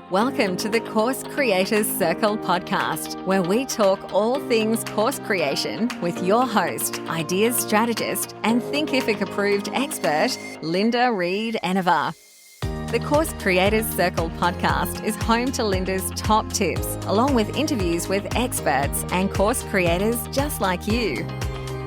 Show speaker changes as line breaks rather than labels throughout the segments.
Welcome to the Course Creators Circle podcast, where we talk all things course creation with your host, ideas strategist, and Thinkific approved expert, Linda Reed-Enever. The Course Creators Circle podcast is home to Linda's top tips, along with interviews with experts and course creators just like you.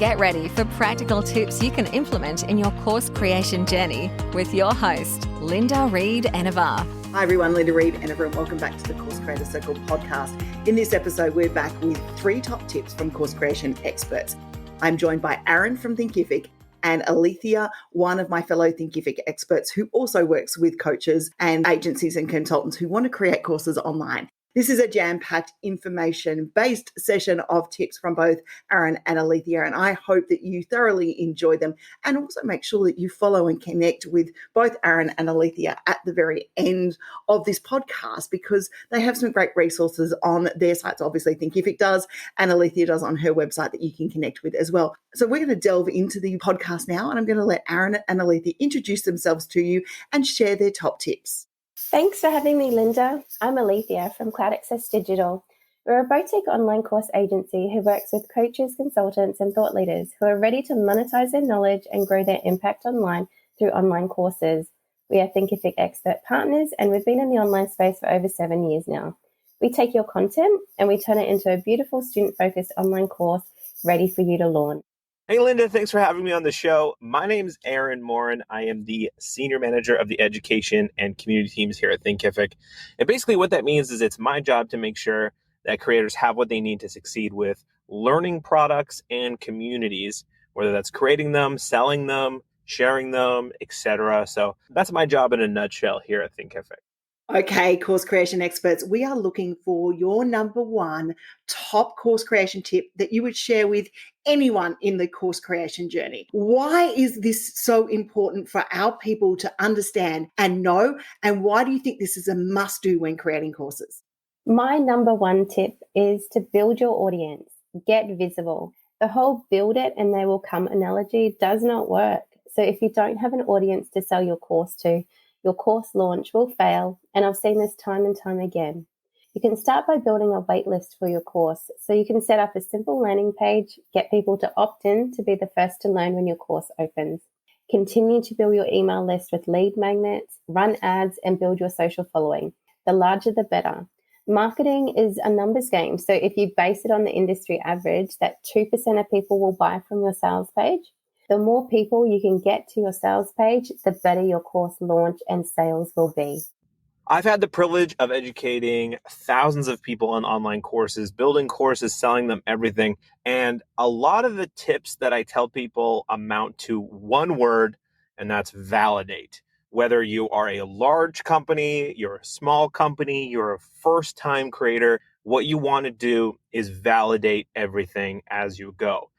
Get ready for practical tips you can implement in your course creation journey with your host, Linda Reed-Enever.
Hi everyone, Linda Reed-Enever, and welcome back to the Course Creators Circle podcast. In this episode, we're back with 3 top tips from course creation experts. I'm joined by Aaron from Thinkific and Alethea, one of my fellow Thinkific experts who also works with coaches and agencies and consultants who want to create courses online. This is a jam-packed, information-based session of tips from both Aaron and Alethea, and I hope that you thoroughly enjoy them, and also make sure that you follow and connect with both Aaron and Alethea at the very end of this podcast, because they have some great resources on their sites. Obviously, Thinkific does, and Alethea does on her website that you can connect with as well. So we're going to delve into the podcast now, and I'm going to let Aaron and Alethea introduce themselves to you and share their top tips.
Thanks for having me, Linda. I'm Alethea from Cloud Access Digital. We're a boutique online course agency who works with coaches, consultants, and thought leaders who are ready to monetize their knowledge and grow their impact online through online courses. We are Thinkific expert partners, and we've been in the online space for over 7 years now. We take your content and we turn it into a beautiful student-focused online course ready for you to launch.
Hey, Linda, thanks for having me on the show. My name is Aaron Morin. I am the Senior Manager of the Education and Community Teams here at Thinkific. And basically what that means is it's my job to make sure that creators have what they need to succeed with learning products and communities, whether that's creating them, selling them, sharing them, etc. So that's my job in a nutshell here at Thinkific.
Okay, course creation experts, we are looking for your number one top course creation tip that you would share with anyone in the course creation journey. Why is this so important for our people to understand and know? And why do you think this is a must-do when creating courses?
My number one tip is to build your audience, get visible. The whole build it and they will come analogy does not work. So if you don't have an audience to sell your course to, your course launch will fail, and I've seen this time and time again. You can start by building a waitlist for your course. So you can set up a simple landing page, get people to opt in to be the first to learn when your course opens. Continue to build your email list with lead magnets, run ads, and build your social following. The larger, the better. Marketing is a numbers game. So if you base it on the industry average, that 2% of people will buy from your sales page. The more people you can get to your sales page, the better your course launch and sales will be.
I've had the privilege of educating thousands of people on online courses, building courses, selling them, everything. And a lot of the tips that I tell people amount to one word, and that's validate. Whether you are a large company, you're a small company, you're a first-time creator, what you want to do is validate everything as you go.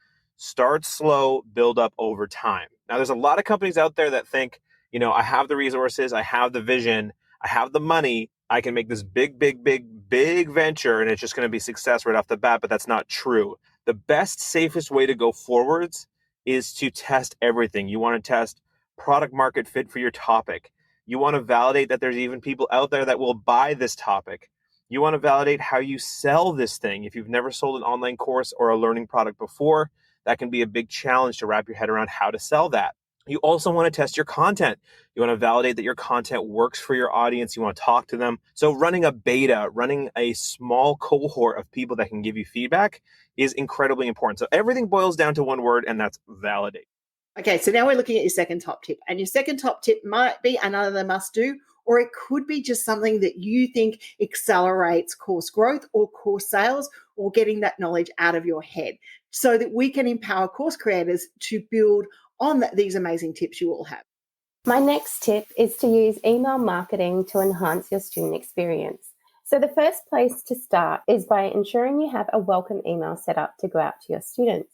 Start slow, build up over time. Now, there's a lot of companies out there that think, I have the resources, I have the vision, I have the money, I can make this big venture and it's just going to be success right off the bat, but that's not true. The best, safest way to go forwards is to test everything. You want to test product market fit for your topic. You want to validate that there's even people out there that will buy this topic. You want to validate how you sell this thing. If you've never sold an online course or a learning product before, that can be a big challenge to wrap your head around how to sell that. You also want to test your content. You want to validate that your content works for your audience. You want to talk to them. So running a beta, running a small cohort of people that can give you feedback is incredibly important. So everything boils down to one word, and that's validate.
Okay, so now we're looking at your second top tip. And your second top tip might be another must-do, or it could be just something that you think accelerates course growth or course sales or getting that knowledge out of your head, so that we can empower course creators to build on these amazing tips you all have.
My next tip is to use email marketing to enhance your student experience. So the first place to start is by ensuring you have a welcome email set up to go out to your students.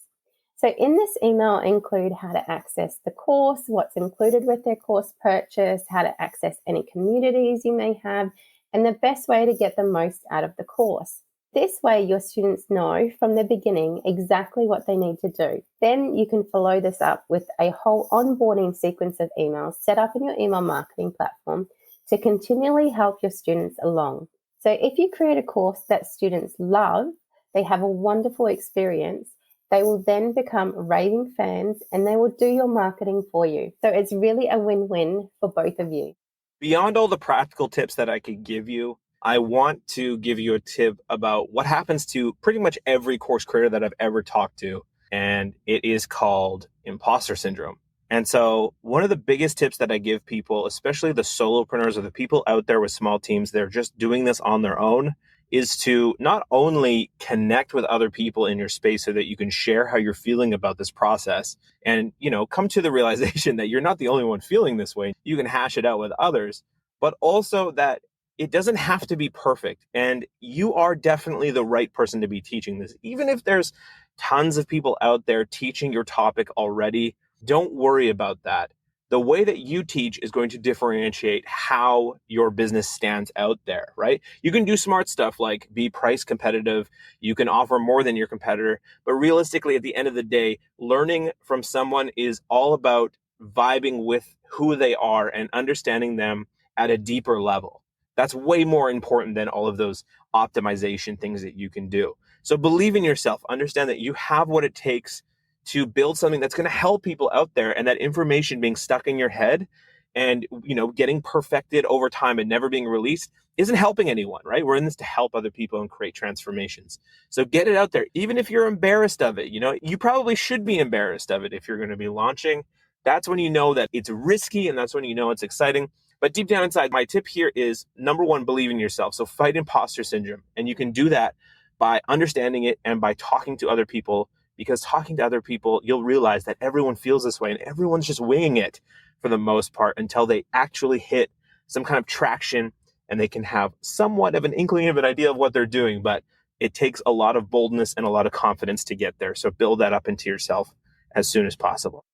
So in this email include how to access the course, what's included with their course purchase, how to access any communities you may have, and the best way to get the most out of the course. This way, your students know from the beginning exactly what they need to do. Then you can follow this up with a whole onboarding sequence of emails set up in your email marketing platform to continually help your students along. So if you create a course that students love, they have a wonderful experience, they will then become raving fans and they will do your marketing for you. So it's really a win-win for both of you.
Beyond all the practical tips that I could give you, I want to give you a tip about what happens to pretty much every course creator that I've ever talked to, and it is called imposter syndrome. And so one of the biggest tips that I give people, especially the solopreneurs or the people out there with small teams, they're just doing this on their own, is to not only connect with other people in your space so that you can share how you're feeling about this process and, come to the realization that you're not the only one feeling this way. You can hash it out with others, but also that it doesn't have to be perfect. And you are definitely the right person to be teaching this. Even if there's tons of people out there teaching your topic already, don't worry about that. The way that you teach is going to differentiate how your business stands out there, right? You can do smart stuff like be price competitive. You can offer more than your competitor. But realistically, at the end of the day, learning from someone is all about vibing with who they are and understanding them at a deeper level. That's way more important than all of those optimization things that you can do. So believe in yourself. Understand that you have what it takes to build something that's going to help people out there, and that information being stuck in your head and, getting perfected over time and never being released isn't helping anyone, right? We're in this to help other people and create transformations. So get it out there. Even if you're embarrassed of it, you probably should be embarrassed of it if you're going to be launching. That's when you know that it's risky, and that's when you know it's exciting. But deep down inside, my tip here is, number one, believe in yourself. So fight imposter syndrome. And you can do that by understanding it and by talking to other people, because talking to other people, you'll realize that everyone feels this way and everyone's just winging it for the most part until they actually hit some kind of traction and they can have somewhat of an inkling of an idea of what they're doing. But it takes a lot of boldness and a lot of confidence to get there. So build that up into yourself as soon as possible.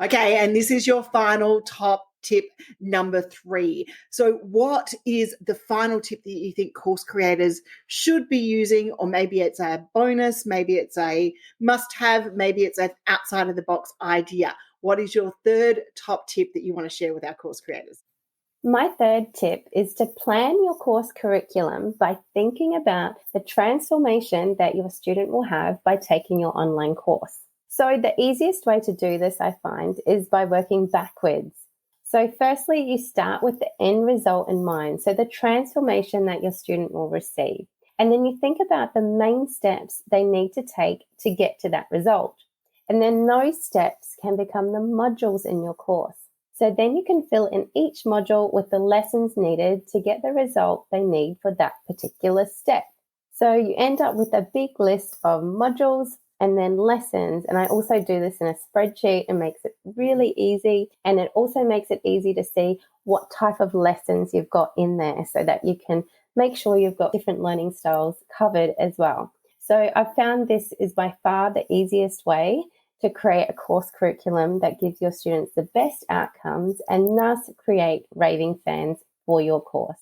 Okay, and this is your final top tip number 3. So what is the final tip that you think course creators should be using? Or maybe it's a bonus, maybe it's a must-have, maybe it's an outside-of-the-box idea. What is your third top tip that you want to share with our course creators?
My third tip is to plan your course curriculum by thinking about the transformation that your student will have by taking your online course. So the easiest way to do this, I find, is by working backwards. So firstly, you start with the end result in mind, so the transformation that your student will receive. And then you think about the main steps they need to take to get to that result. And then those steps can become the modules in your course. So then you can fill in each module with the lessons needed to get the result they need for that particular step. So you end up with a big list of modules and then lessons. And I also do this in a spreadsheet. It makes it really easy. And it also makes it easy to see what type of lessons you've got in there so that you can make sure you've got different learning styles covered as well. So I've found this is by far the easiest way to create a course curriculum that gives your students the best outcomes and thus create raving fans for your course.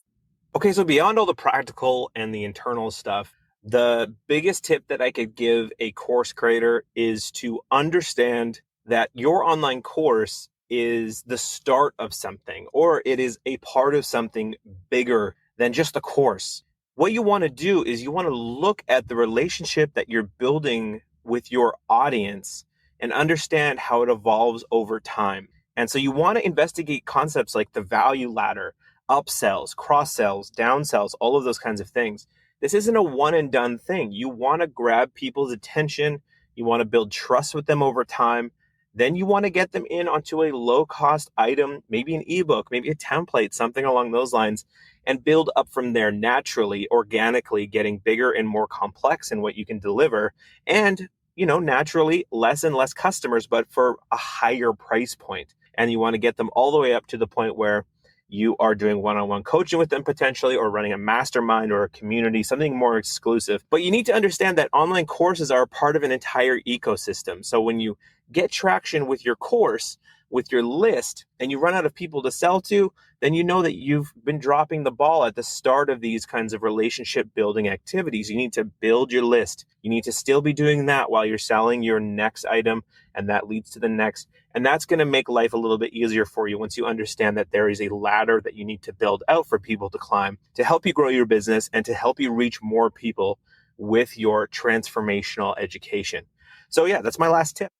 Okay, so beyond all the practical and the internal stuff, the biggest tip that I could give a course creator is to understand that your online course is the start of something, or it is a part of something bigger than just the course. What you want to do is you want to look at the relationship that you're building with your audience and understand how it evolves over time. And so you want to investigate concepts like the value ladder, upsells, cross-sells, downsells, all of those kinds of things. This isn't a one and done thing. You want to grab people's attention. You want to build trust with them over time. Then you want to get them in onto a low cost item, maybe an ebook, maybe a template, something along those lines, and build up from there naturally, organically, getting bigger and more complex in what you can deliver. And, naturally less and less customers, but for a higher price point. And you want to get them all the way up to the point where you are doing one-on-one coaching with them potentially, or running a mastermind or a community, something more exclusive. But you need to understand that online courses are part of an entire ecosystem. So when you get traction with your course, with your list and you run out of people to sell to, then you know that you've been dropping the ball at the start of these kinds of relationship building activities. You need to build your list. You need to still be doing that while you're selling your next item, and that leads to the next. And that's going to make life a little bit easier for you once you understand that there is a ladder that you need to build out for people to climb to help you grow your business and to help you reach more people with your transformational education. So yeah, that's my last tip.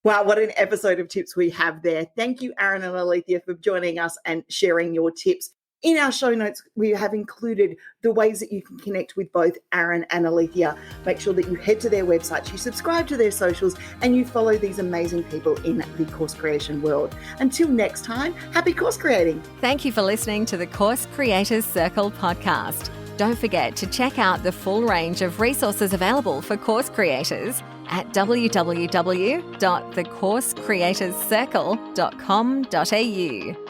Wow, what an episode of tips we have there. Thank you, Aaron and Alethea, for joining us and sharing your tips. In our show notes, we have included the ways that you can connect with both Aaron and Alethea. Make sure that you head to their websites, you subscribe to their socials, and you follow these amazing people in the course creation world. Until next time, happy course creating.
Thank you for listening to the Course Creators Circle podcast. Don't forget to check out the full range of resources available for course creators at www.thecoursecreatorscircle.com.au.